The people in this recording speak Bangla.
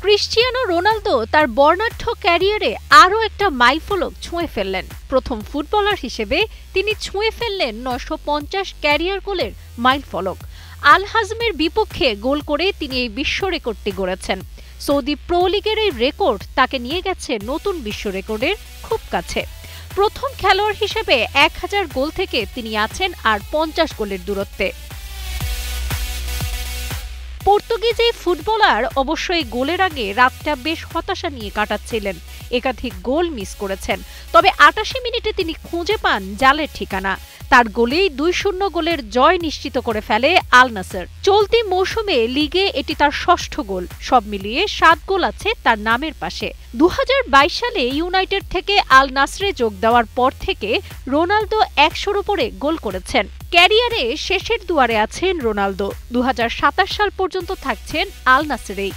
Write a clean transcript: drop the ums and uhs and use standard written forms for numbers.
ক্রিশ্চিয়ানো রোনালদো তার বর্ণাঢ্য ক্যারিয়ারে আরও একটা মাইলফলক ছুঁয়ে ফেললেন। প্রথম ফুটবলার হিসেবে তিনি ছুঁয়ে ফেললেন ৯৫০ ক্যারিয়ার গোলের মাইলফলক। আল হাজমের বিপক্ষে গোল করে তিনি এই বিশ্ব রেকর্ডটি গড়েছেন। সৌদি প্রো লিগের এই রেকর্ড তাকে নিয়ে গেছে নতুন বিশ্ব রেকর্ডের খুব কাছে। প্রথম খেলোয়াড় হিসেবে ১০০০ গোল থেকে তিনি আছেন আর ৫০ গোলের দূরত্বে। পর্তুগিজ এই ফুটবলার অবশ্যই গোলের আগে রাতটা বেশ হতাশা নিয়ে কাটাচ্ছিলেন। একাধিক গোল মিস করেছেন, তবে ৮৮ মিনিটে তিনি খুঁজে পান জালের ঠিকানা। তার গোলেই ২-০ গোলের জয় নিশ্চিত করে ফেলে আল নাসর। চলতি মৌসুমে লিগে এটি তার ষষ্ঠ গোল। সব মিলিয়ে ৭ গোল আছে তার নামের পাশে। ২০২২ সালে ইউনাইটেড থেকে আল নাসরে যোগ দেওয়ার পর থেকে রোনালদো ১০০-র উপরে গোল করেছেন। ক্যারিয়ারে শেষের দুয়ারে আছেন রোনালদো। ২০২৭ সাল পর্যন্ত থাকছেন আল নাসরেই।